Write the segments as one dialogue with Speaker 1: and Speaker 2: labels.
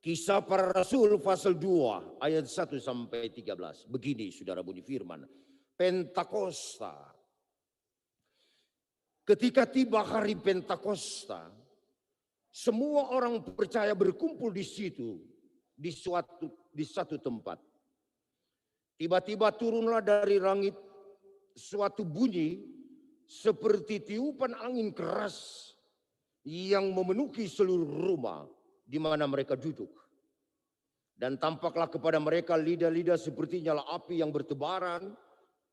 Speaker 1: Kisah Para Rasul pasal 2 ayat 1 sampai 13. Begini saudara bunyi firman. Pentakosta. Ketika tiba hari Pentakosta, semua orang percaya berkumpul di situ, di satu tempat. Tiba-tiba turunlah dari langit suatu bunyi seperti tiupan angin keras yang memenuhi seluruh rumah di mana mereka duduk. Dan tampaklah kepada mereka lidah-lidah seperti nyala api yang bertebaran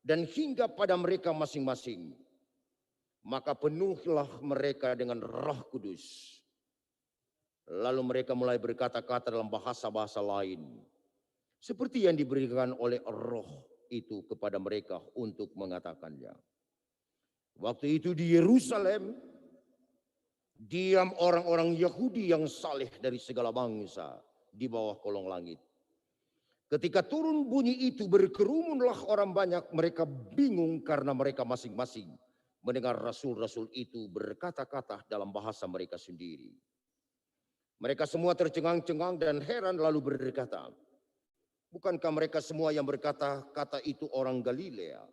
Speaker 1: dan hingga pada mereka masing-masing. Maka penuhlah mereka dengan Roh Kudus. Lalu mereka mulai berkata-kata dalam bahasa-bahasa lain, seperti yang diberikan oleh Roh itu kepada mereka untuk mengatakannya. Waktu itu di Yerusalem diam orang-orang Yahudi yang saleh dari segala bangsa di bawah kolong langit. Ketika turun bunyi itu berkerumunlah orang banyak, mereka bingung karena mereka masing-masing mendengar rasul-rasul itu berkata-kata dalam bahasa mereka sendiri. Mereka semua tercengang-cengang dan heran lalu berkata, bukankah mereka semua yang berkata-kata itu orang Galilea?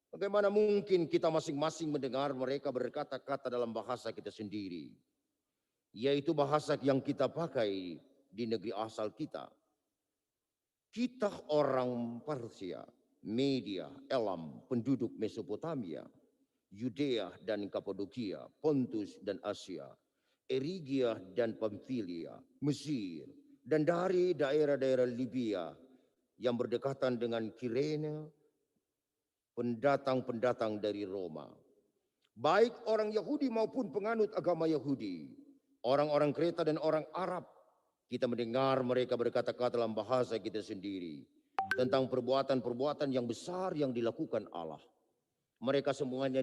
Speaker 1: Bagaimana mungkin kita masing-masing mendengar mereka berkata-kata dalam bahasa kita sendiri, yaitu bahasa yang kita pakai di negeri asal kita. Kita orang Parsia, Media, Elam, penduduk Mesopotamia, Yudea dan Kapadokia, Pontus dan Asia, Erigia dan Pamfilia, Mesir, dan dari daerah-daerah Libya yang berdekatan dengan Kirene, pendatang-pendatang dari Roma. Baik orang Yahudi maupun penganut agama Yahudi, orang-orang Kreta dan orang Arab, kita mendengar mereka berkata-kata dalam bahasa kita sendiri tentang perbuatan-perbuatan yang besar yang dilakukan Allah. Mereka semuanya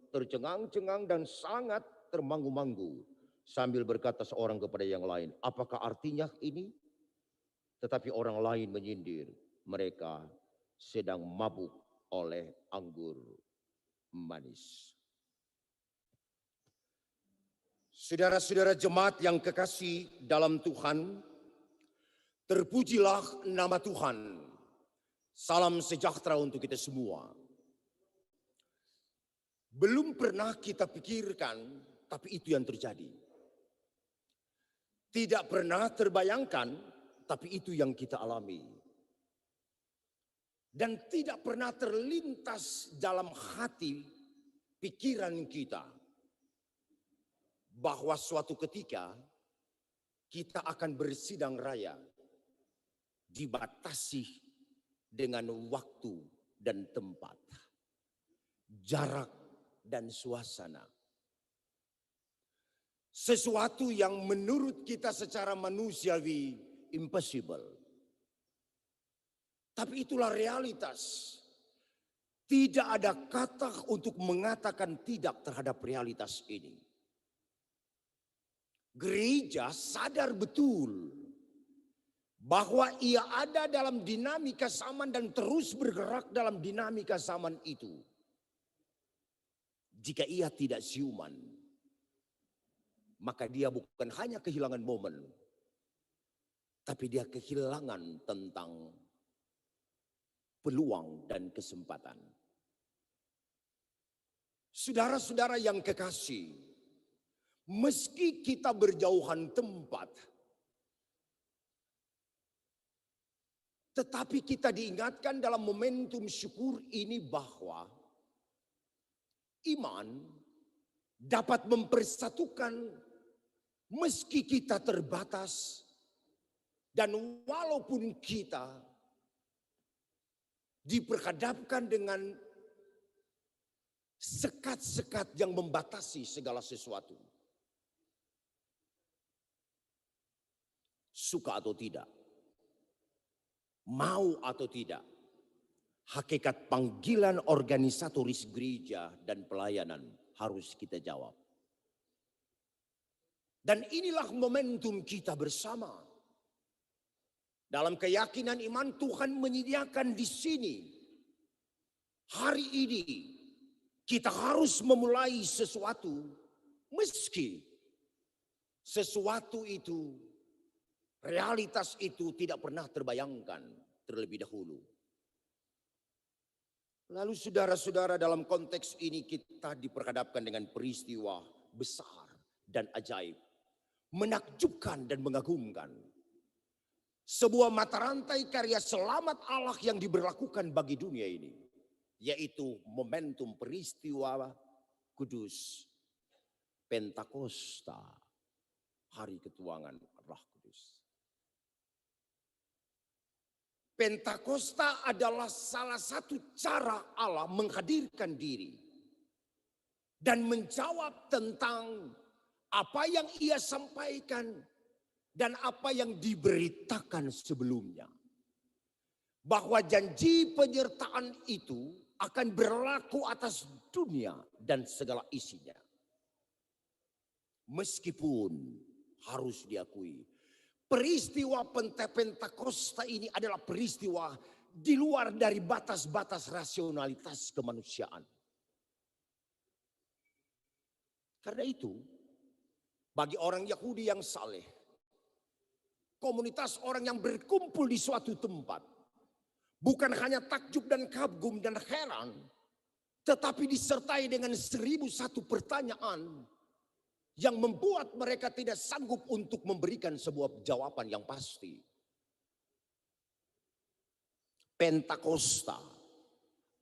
Speaker 1: tercengang-cengang dan sangat termangu-manggu sambil berkata seorang kepada yang lain, apakah artinya ini? Tetapi orang lain menyindir, mereka sedang mabuk oleh anggur manis. Saudara-saudara jemaat yang kekasih dalam Tuhan, terpujilah nama Tuhan. Salam sejahtera untuk kita semua. Belum pernah kita pikirkan, tapi itu yang terjadi. Tidak pernah terbayangkan, tapi itu yang kita alami. Dan tidak pernah terlintas dalam hati pikiran kita bahwa suatu ketika kita akan bersidang raya dibatasi dengan waktu dan tempat, jarak dan suasana. Sesuatu yang menurut kita secara manusiawi impossible. Tapi itulah realitas. Tidak ada kata untuk mengatakan tidak terhadap realitas ini. Gereja sadar betul bahwa ia ada dalam dinamika zaman dan terus bergerak dalam dinamika zaman itu. Jika ia tidak siuman, maka dia bukan hanya kehilangan momen, tapi dia kehilangan tentang peluang dan kesempatan. Saudara-saudara yang kekasih, meski kita berjauhan tempat, tetapi kita diingatkan dalam momentum syukur ini bahwa iman dapat mempersatukan meski kita terbatas dan walaupun kita diperhadapkan dengan sekat-sekat yang membatasi segala sesuatu. Suka atau tidak, mau atau tidak, hakikat panggilan organisatoris gereja dan pelayanan harus kita jawab. Dan inilah momentum kita bersama. Dalam keyakinan iman Tuhan menyediakan di sini. Hari ini kita harus memulai sesuatu meski sesuatu itu Realitas itu tidak pernah terbayangkan terlebih dahulu. Lalu saudara-saudara, dalam konteks ini kita diperhadapkan dengan peristiwa besar dan ajaib, menakjubkan dan mengagumkan. Sebuah mata rantai karya selamat Allah yang diberlakukan bagi dunia ini, yaitu momentum peristiwa kudus Pentakosta, hari ketuangan Roh Kudus. Pentakosta adalah salah satu cara Allah menghadirkan diri dan menjawab tentang apa yang Ia sampaikan dan apa yang diberitakan sebelumnya. Bahwa janji penyertaan itu akan berlaku atas dunia dan segala isinya. Meskipun harus diakui, peristiwa Pentakosta ini adalah peristiwa di luar dari batas-batas rasionalitas kemanusiaan. Karena itu, bagi orang Yahudi yang saleh, komunitas orang yang berkumpul di suatu tempat, bukan hanya takjub dan kagum dan heran, tetapi disertai dengan 1001 pertanyaan yang membuat mereka tidak sanggup untuk memberikan sebuah jawaban yang pasti. Pentakosta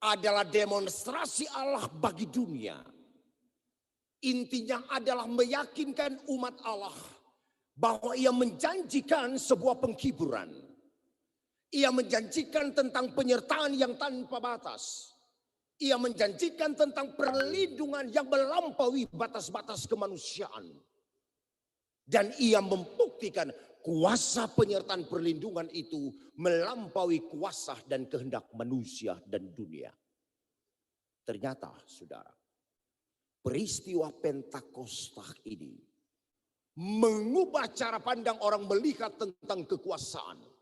Speaker 1: adalah demonstrasi Allah bagi dunia. Intinya adalah meyakinkan umat Allah bahwa Ia menjanjikan sebuah penghiburan. Ia menjanjikan tentang penyertaan yang tanpa batas. Ia menjanjikan tentang perlindungan yang melampaui batas-batas kemanusiaan. Dan Ia membuktikan kuasa penyertaan perlindungan itu melampaui kuasa dan kehendak manusia dan dunia. Ternyata saudara, peristiwa Pentakosta ini mengubah cara pandang orang melihat tentang kekuasaan.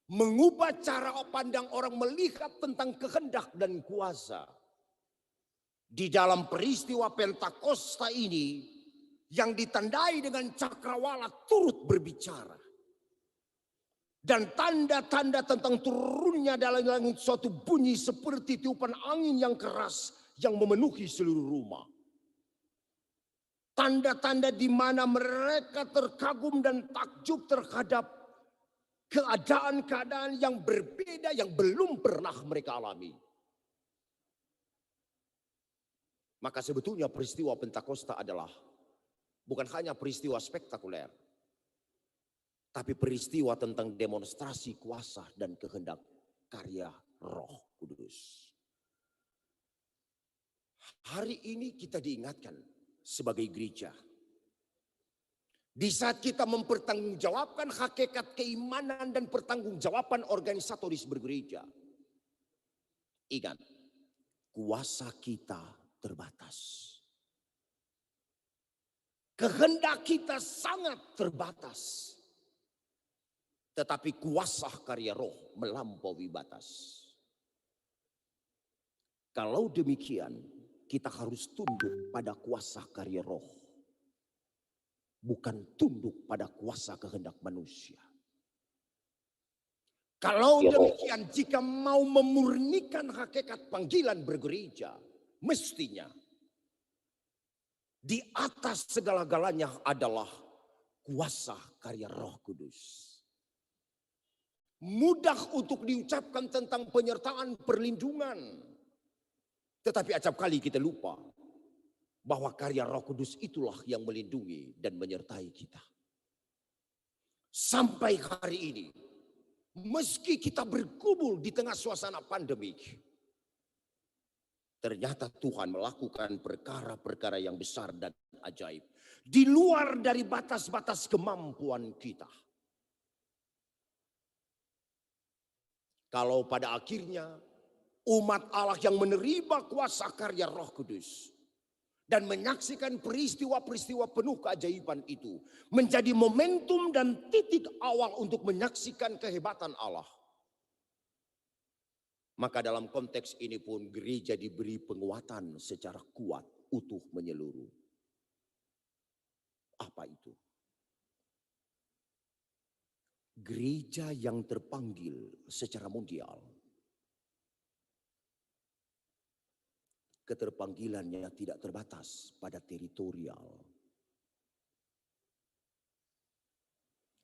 Speaker 1: Mengubah cara pandang orang melihat tentang kehendak dan kuasa. Di dalam peristiwa Pentakosta ini yang ditandai dengan cakrawala turut berbicara. Dan tanda-tanda tentang turunnya dalam langit suatu bunyi seperti tiupan angin yang keras yang memenuhi seluruh rumah. Tanda-tanda di mana mereka terkagum dan takjub terhadap keadaan-keadaan yang berbeda yang belum pernah mereka alami. Maka sebetulnya peristiwa Pentakosta adalah bukan hanya peristiwa spektakuler, tapi peristiwa tentang demonstrasi kuasa dan kehendak karya Roh Kudus. Hari ini kita diingatkan sebagai gereja, di saat kita mempertanggungjawabkan hakikat keimanan dan pertanggungjawaban organisatoris bergereja, ingat, kuasa kita terbatas. Kehendak kita sangat terbatas. Tetapi kuasa karya Roh melampaui batas. Kalau demikian, kita harus tunduk pada kuasa karya Roh. Bukan tunduk pada kuasa kehendak manusia. Kalau demikian, jika mau memurnikan hakikat panggilan bergereja, mestinya di atas segala-galanya adalah kuasa karya Roh Kudus. Mudah untuk diucapkan tentang penyertaan perlindungan, tetapi acap kali kita lupa bahwa karya Roh Kudus itulah yang melindungi dan menyertai kita. Sampai hari ini, meski kita bergumul di tengah suasana pandemik, ternyata Tuhan melakukan perkara-perkara yang besar dan ajaib di luar dari batas-batas kemampuan kita. Kalau pada akhirnya umat Allah yang menerima kuasa karya Roh Kudus dan menyaksikan peristiwa-peristiwa penuh keajaiban itu menjadi momentum dan titik awal untuk menyaksikan kehebatan Allah. Maka dalam konteks ini pun gereja diberi penguatan secara kuat, utuh, menyeluruh. Apa itu? gereja yang terpanggil secara mundial, keterpanggilannya tidak terbatas pada teritorial.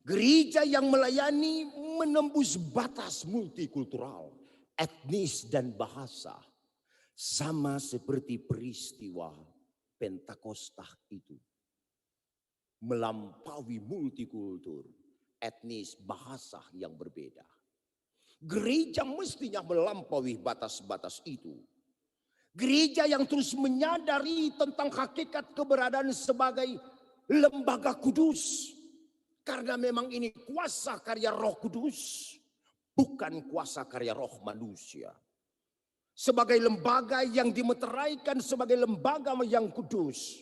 Speaker 1: Gereja yang melayani menembus batas multikultural, etnis dan bahasa. Sama seperti peristiwa Pentakosta itu. Melampaui multikultur, etnis, bahasa yang berbeda. Gereja mestinya melampaui batas-batas itu. Gereja yang terus menyadari tentang hakikat keberadaan sebagai lembaga kudus. Karena memang ini kuasa karya Roh Kudus, bukan kuasa karya roh manusia. Sebagai lembaga yang dimeteraikan sebagai lembaga yang kudus,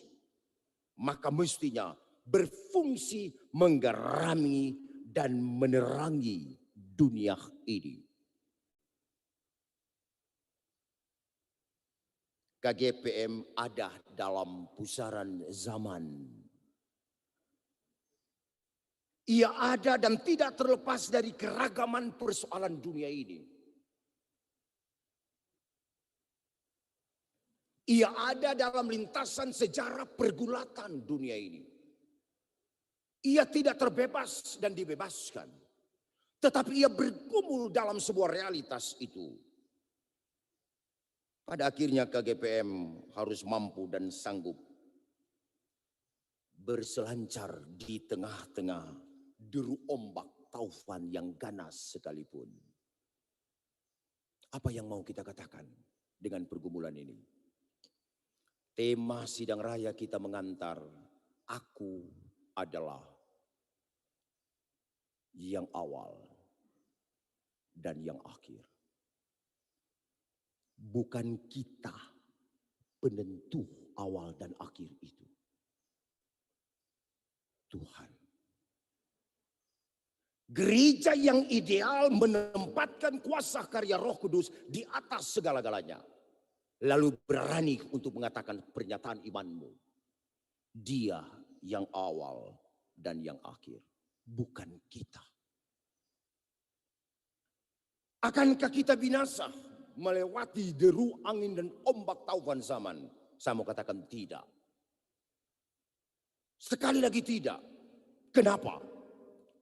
Speaker 1: maka mestinya berfungsi menggarami dan menerangi dunia ini. KGPM ada dalam pusaran zaman. Ia ada dan tidak terlepas dari keragaman persoalan dunia ini. Ia ada dalam lintasan sejarah pergulatan dunia ini. Ia tidak terbebas dan dibebaskan. Tetapi ia bergumul dalam sebuah realitas itu. Pada akhirnya KGPM harus mampu dan sanggup berselancar di tengah-tengah deru ombak taufan yang ganas sekalipun. Apa yang mau kita katakan dengan pergumulan ini? Tema sidang raya kita mengantar, aku adalah yang awal dan yang akhir. Bukan kita penentu awal dan akhir itu. Tuhan. Gereja yang ideal menempatkan kuasa karya Roh Kudus di atas segala-galanya. Lalu berani untuk mengatakan pernyataan imanmu. Dia yang awal dan yang akhir. Bukan kita. Akankah kita binasa melewati deru angin dan ombak taufan zaman? Saya mau katakan tidak. Sekali lagi tidak. Kenapa?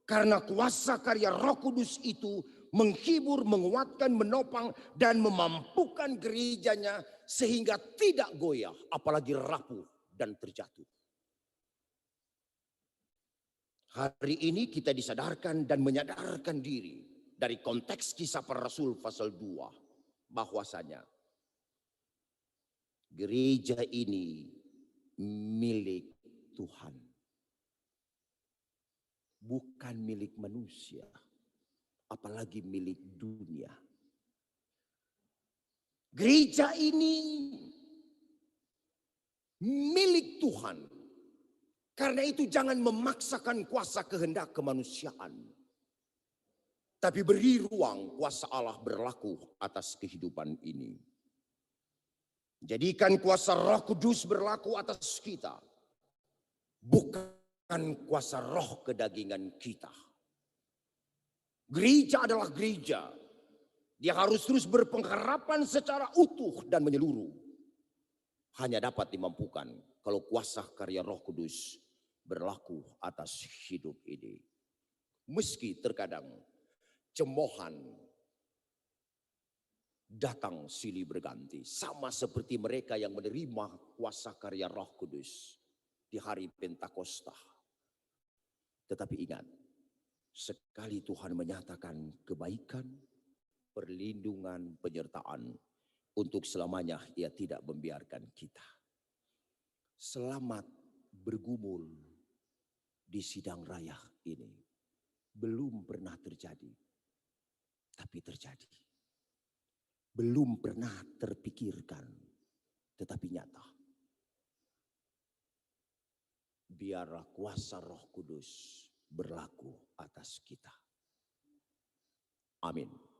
Speaker 1: Karena kuasa karya Roh Kudus itu menghibur, menguatkan, menopang, dan memampukan gerejanya sehingga tidak goyah, apalagi rapuh dan terjatuh. Hari ini kita disadarkan dan menyadarkan diri dari konteks Kisah Para Rasul pasal 2 bahwasanya gereja ini milik Tuhan. Bukan milik manusia, apalagi milik dunia. Gereja ini milik Tuhan. Karena itu jangan memaksakan kuasa kehendak kemanusiaan. Tapi beri ruang kuasa Allah berlaku atas kehidupan ini. Jadikan kuasa Roh Kudus berlaku atas kita. Bukan kuasa roh kedagingan kita. Gereja adalah gereja. Dia harus terus berpengharapan secara utuh dan menyeluruh. Hanya dapat dimampukan kalau kuasa karya Roh Kudus berlaku atas hidup ini. Meski terkadang cemoohan datang silih berganti. Sama seperti mereka yang menerima kuasa karya Roh Kudus di hari Pentakosta. Tetapi ingat, sekali Tuhan menyatakan kebaikan, perlindungan, penyertaan, untuk selamanya Ia tidak membiarkan kita. Selamat bergumul di sidang raya ini. Belum pernah terjadi, tapi terjadi. Belum pernah terpikirkan, tetapi nyata. Biarlah kuasa Roh Kudus berlaku atas kita. Amin.